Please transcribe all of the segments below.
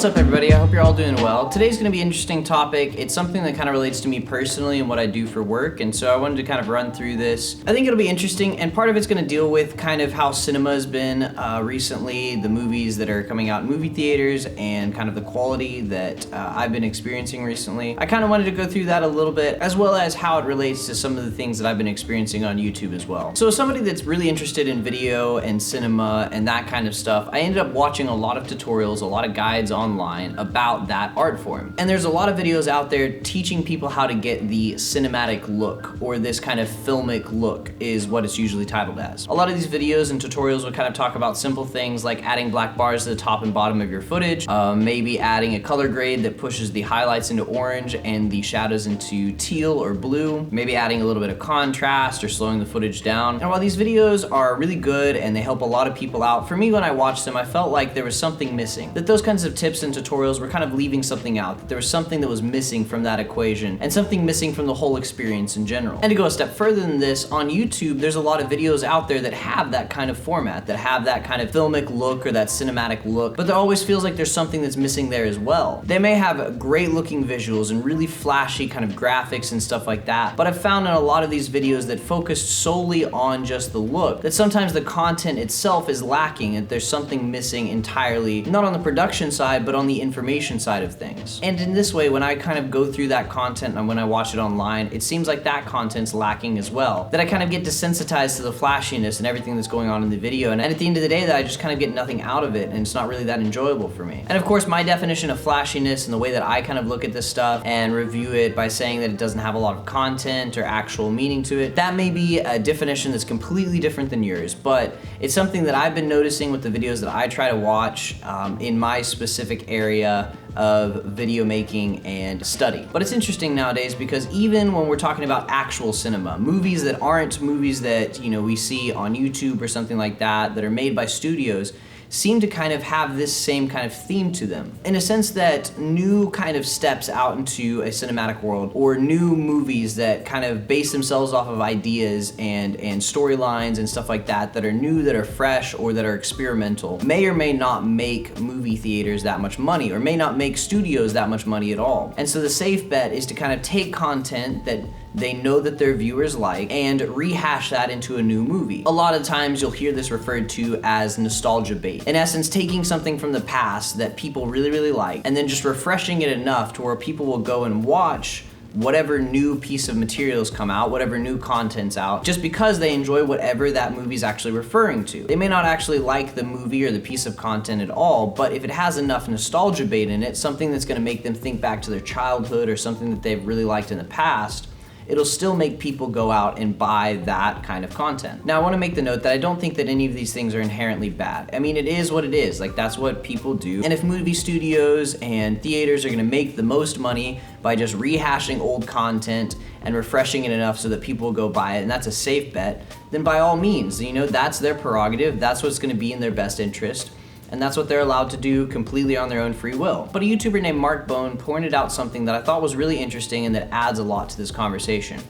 What's up, everybody? I hope you're all doing well. Today's going to be an interesting topic. It's something that kind of relates to me personally and what I do for work, and so I wanted to kind of run through this. I think it'll be interesting, and part of it's going to deal with kind of how cinema has been recently, the movies that are coming out in movie theaters, and kind of the quality that I've been experiencing recently. I kind of wanted to go through that a little bit, as well as how it relates to some of the things that I've been experiencing on YouTube as well. So as somebody that's really interested in video and cinema and that kind of stuff, I ended up watching a lot of tutorials, a lot of guides online about that art form. And there's a lot of videos out there teaching people how to get the cinematic look, or this kind of filmic look is what it's usually titled as. A lot of these videos and tutorials will kind of talk about simple things like adding black bars to the top and bottom of your footage, maybe adding a color grade that pushes the highlights into orange and the shadows into teal or blue, maybe adding a little bit of contrast or slowing the footage down. And while these videos are really good and they help a lot of people out, for me when I watched them, I felt like there was something missing. That those kinds of tips and tutorials were kind of leaving something out, that there was something that was missing from that equation, and something missing from the whole experience in general. And to go a step further than this, on YouTube, there's a lot of videos out there that have that kind of format, that have that kind of filmic look or that cinematic look, but there always feels like there's something that's missing there as well. They may have great looking visuals and really flashy kind of graphics and stuff like that, but I've found in a lot of these videos that focus solely on just the look, that sometimes the content itself is lacking, and there's something missing entirely, not on the production side, but on the information side of things. And in this way, when I kind of go through that content and when I watch it online, it seems like that content's lacking as well. That I kind of get desensitized to the flashiness and everything that's going on in the video, and at the end of the day, that I just kind of get nothing out of it, and it's not really that enjoyable for me. And of course, my definition of flashiness and the way that I kind of look at this stuff and review it by saying that it doesn't have a lot of content or actual meaning to it, that may be a definition that's completely different than yours, but it's something that I've been noticing with the videos that I try to watch in my specific area of video making and study. But it's interesting nowadays because even when we're talking about actual cinema, movies that aren't movies that, you know, we see on YouTube or something like that, that are made by studios, seem to kind of have this same kind of theme to them. In a sense that new kind of steps out into a cinematic world, or new movies that kind of base themselves off of ideas and storylines and stuff like that, that are new, that are fresh, or that are experimental, may or may not make movie theaters that much money, or may not make studios that much money at all. And so the safe bet is to kind of take content that they know that their viewers like and rehash that into a new movie. A lot of times you'll hear this referred to as nostalgia bait. In essence, taking something from the past that people really like and then just refreshing it enough to where people will go and watch whatever new piece of materials come out, whatever new content's out, just because they enjoy whatever that movie's actually referring to. They may not actually like the movie or the piece of content at all, but if it has enough nostalgia bait in it, something that's gonna make them think back to their childhood or something that they've really liked in the past, it'll still make people go out and buy that kind of content. Now, I wanna make the note that I don't think that any of these things are inherently bad. I mean, it is what it is. Like, that's what people do. And if movie studios and theaters are gonna make the most money by just rehashing old content and refreshing it enough so that people will go buy it, and that's a safe bet, then by all means, you know, that's their prerogative. That's what's gonna be in their best interest. And that's what they're allowed to do completely on their own free will. But a YouTuber named Mark Bone pointed out something that I thought was really interesting and that adds a lot to this conversation.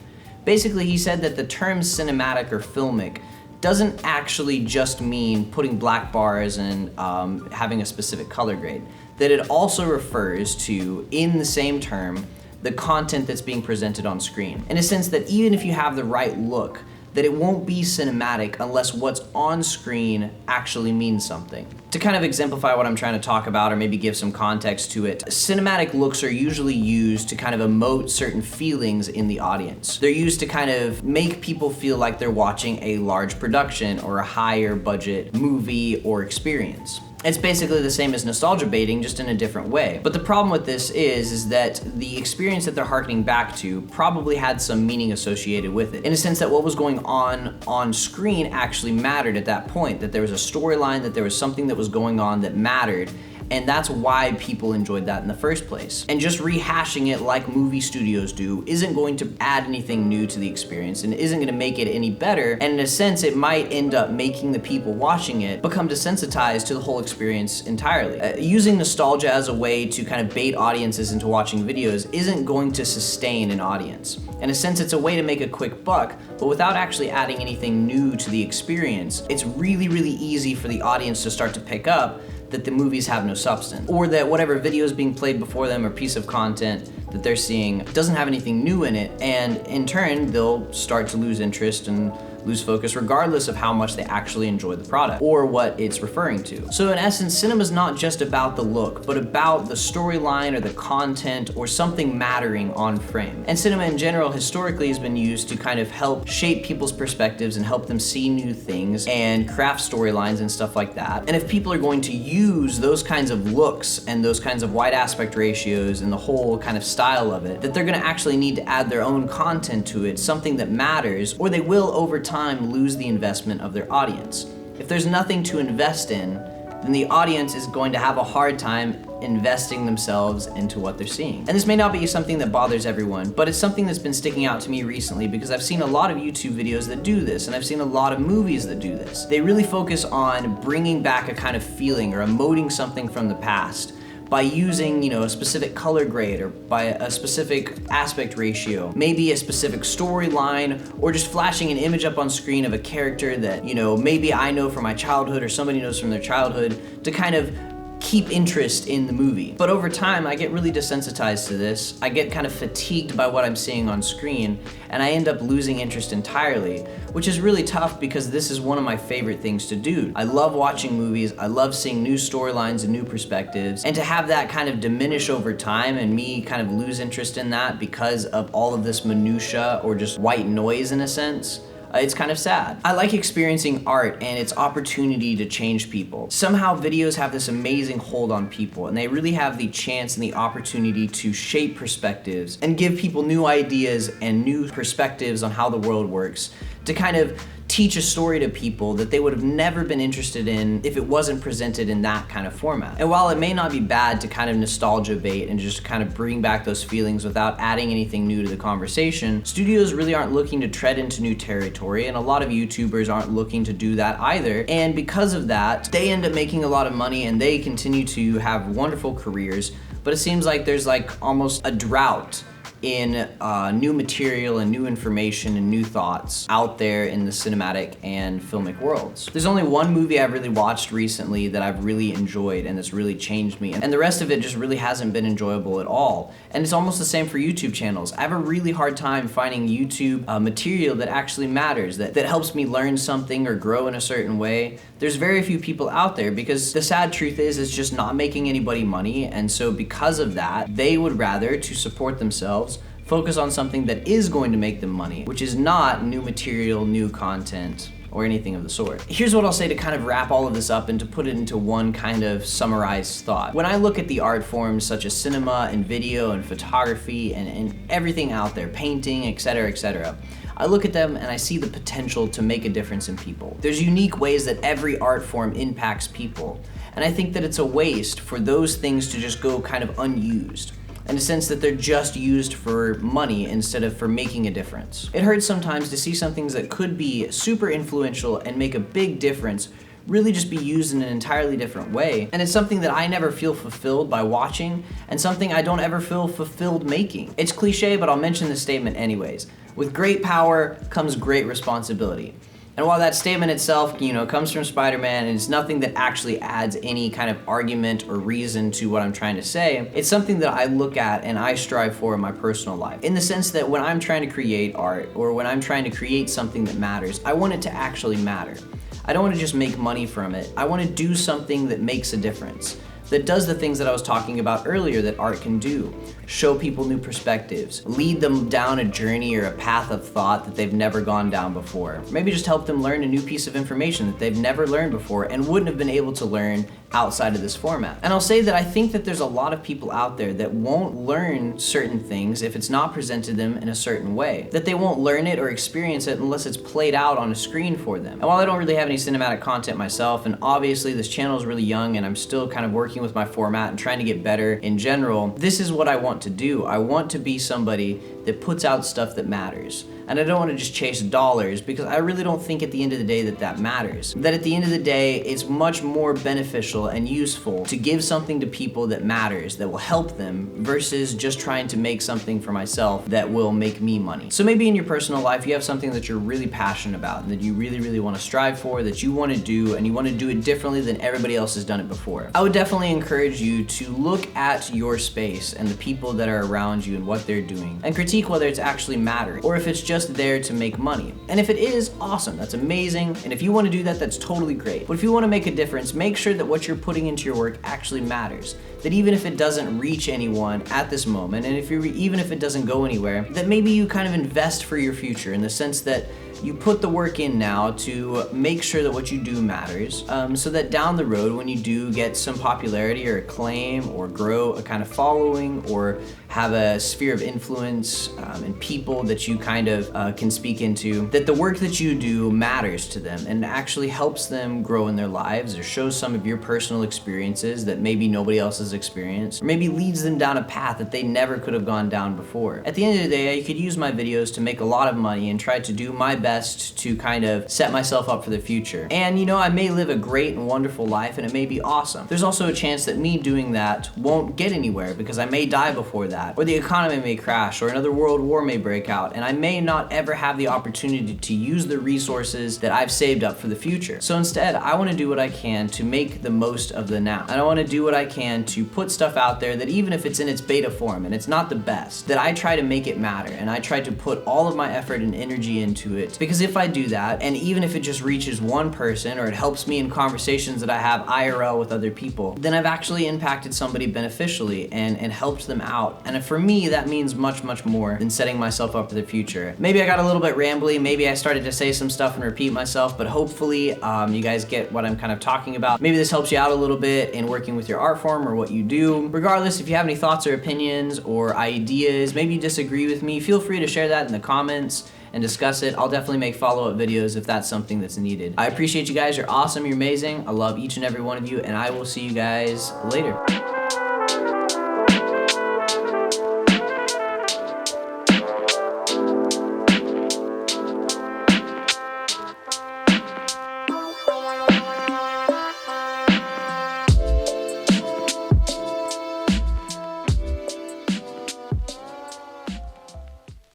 Basically, he said that the term cinematic or filmic doesn't actually just mean putting black bars and having a specific color grade. That it also refers to, in the same term, the content that's being presented on screen. In a sense that even if you have the right look, that it won't be cinematic unless what's on screen actually means something. To kind of exemplify what I'm trying to talk about, or maybe give some context to it, cinematic looks are usually used to kind of emote certain feelings in the audience. They're used to kind of make people feel like they're watching a large production or a higher budget movie or experience. It's basically the same as nostalgia baiting, just in a different way. But the problem with this is that the experience that they're harkening back to probably had some meaning associated with it. In a sense that what was going on screen actually mattered at that point, that there was a storyline, that there was something that was going on that mattered, and that's why people enjoyed that in the first place. And just rehashing it like movie studios do isn't going to add anything new to the experience and isn't gonna make it any better, and in a sense it might end up making the people watching it become desensitized to the whole experience entirely. Using nostalgia as a way to kind of bait audiences into watching videos isn't going to sustain an audience. In a sense, it's a way to make a quick buck, but without actually adding anything new to the experience, it's really easy for the audience to start to pick up that the movies have no substance, or that whatever video is being played before them or piece of content that they're seeing doesn't have anything new in it, and in turn they'll start to lose interest and lose focus regardless of how much they actually enjoy the product or what it's referring to. So in essence, cinema is not just about the look, but about the storyline or the content or something mattering on frame. And cinema in general historically has been used to kind of help shape people's perspectives and help them see new things and craft storylines and stuff like that. And if people are going to use those kinds of looks and those kinds of wide aspect ratios and the whole kind of style of it, that they're gonna actually need to add their own content to it, something that matters, or they will over time lose the investment of their audience. If there's nothing to invest in, then the audience is going to have a hard time investing themselves into what they're seeing. And this may not be something that bothers everyone, but it's something that's been sticking out to me recently because I've seen a lot of YouTube videos that do this, and I've seen a lot of movies that do this. They really focus on bringing back a kind of feeling or emoting something from the past by using, a specific color grade or by a specific aspect ratio, maybe a specific storyline, or just flashing an image up on screen of a character that, maybe I know from my childhood or somebody knows from their childhood to kind of keep interest in the movie. But over time, I get really desensitized to this. I get kind of fatigued by what I'm seeing on screen, and I end up losing interest entirely, which is really tough because this is one of my favorite things to do. I love watching movies, I love seeing new storylines and new perspectives, and to have that kind of diminish over time and me kind of lose interest in that because of all of this minutia or just white noise in a sense, it's kind of sad. I like experiencing art and its opportunity to change people. Somehow videos have this amazing hold on people, and they really have the chance and the opportunity to shape perspectives and give people new ideas and new perspectives on how the world works, to kind of teach a story to people that they would have never been interested in if it wasn't presented in that kind of format. And while it may not be bad to kind of nostalgia bait and just kind of bring back those feelings without adding anything new to the conversation, studios really aren't looking to tread into new territory, and a lot of YouTubers aren't looking to do that either. And because of that, they end up making a lot of money and they continue to have wonderful careers, but it seems like there's almost a drought in new material and new information and new thoughts out there in the cinematic and filmic worlds. There's only one movie I've really watched recently that I've really enjoyed and that's really changed me, and the rest of it just really hasn't been enjoyable at all. And it's almost the same for YouTube channels. I have a really hard time finding YouTube material that actually matters, that helps me learn something or grow in a certain way. There's very few people out there because the sad truth is it's just not making anybody money, and so because of that, they would rather, to support themselves, focus on something that is going to make them money, which is not new material, new content, or anything of the sort. Here's what I'll say to kind of wrap all of this up and to put it into one kind of summarized thought. When I look at the art forms such as cinema and video and photography and everything out there, painting, etc., I look at them and I see the potential to make a difference in people. There's unique ways that every art form impacts people, and I think that it's a waste for those things to just go kind of unused, in a sense that they're just used for money instead of for making a difference. It hurts sometimes to see some things that could be super influential and make a big difference really just be used in an entirely different way. And it's something that I never feel fulfilled by watching, and something I don't ever feel fulfilled making. It's cliche, but I'll mention this statement anyways. With great power comes great responsibility. And while that statement itself, comes from Spider-Man and it's nothing that actually adds any kind of argument or reason to what I'm trying to say, it's something that I look at and I strive for in my personal life. In the sense that when I'm trying to create art or when I'm trying to create something that matters, I want it to actually matter. I don't want to just make money from it. I want to do something that makes a difference, that does the things that I was talking about earlier that art can do. Show people new perspectives, lead them down a journey or a path of thought that they've never gone down before. Maybe just help them learn a new piece of information that they've never learned before and wouldn't have been able to learn outside of this format. And I'll say that I think that there's a lot of people out there that won't learn certain things if it's not presented them in a certain way, that they won't learn it or experience it unless it's played out on a screen for them. And while I don't really have any cinematic content myself, and obviously this channel is really young and I'm still kind of working with my format and trying to get better in general, this is what I want to do. I want to be somebody that puts out stuff that matters. And I don't want to just chase dollars, because I really don't think at the end of the day that matters. That at the end of the day, it's much more beneficial and useful to give something to people that matters, that will help them, versus just trying to make something for myself that will make me money. So maybe in your personal life, you have something that you're really passionate about and that you really, really want to strive for, that you want to do, and you want to do it differently than everybody else has done it before. I would definitely encourage you to look at your space and the people that are around you and what they're doing, and critique whether it's actually mattering, or if it's just there to make money. And if it is, awesome, that's amazing. And if you want to do that, that's totally great. But if you want to make a difference, make sure that what you're putting into your work actually matters. That even if it doesn't reach anyone at this moment, and even if it doesn't go anywhere, that maybe you kind of invest for your future, in the sense that you put the work in now to make sure that what you do matters, so that down the road, when you do get some popularity or acclaim, or grow a kind of following, or have a sphere of influence and people that you kind of can speak into, that the work that you do matters to them and actually helps them grow in their lives, or shows some of your personal experiences that maybe nobody else has experienced, or maybe leads them down a path that they never could have gone down before. At the end of the day, I could use my videos to make a lot of money and try to do my best to kind of set myself up for the future. And you know, I may live a great and wonderful life, and it may be awesome. There's also a chance that me doing that won't get anywhere, because I may die before that, or the economy may crash, or another world war may break out, and I may not ever have the opportunity to use the resources that I've saved up for the future. So instead, I want to do what I can to make the most of the now. And I want to do what I can to put stuff out there that, even if it's in its beta form and it's not the best, that I try to make it matter, and I try to put all of my effort and energy into it. Because if I do that, and even if it just reaches one person, or it helps me in conversations that I have IRL with other people, then I've actually impacted somebody beneficially and helped them out. And for me, that means much, much more than setting myself up for the future. Maybe I got a little bit rambly, maybe I started to say some stuff and repeat myself, but hopefully you guys get what I'm kind of talking about. Maybe this helps you out a little bit in working with your art form or what you do. Regardless, if you have any thoughts or opinions or ideas, maybe you disagree with me, feel free to share that in the comments and discuss it. I'll definitely make follow-up videos if that's something that's needed. I appreciate you guys. You're awesome. You're amazing. I love each and every one of you, and I will see you guys later.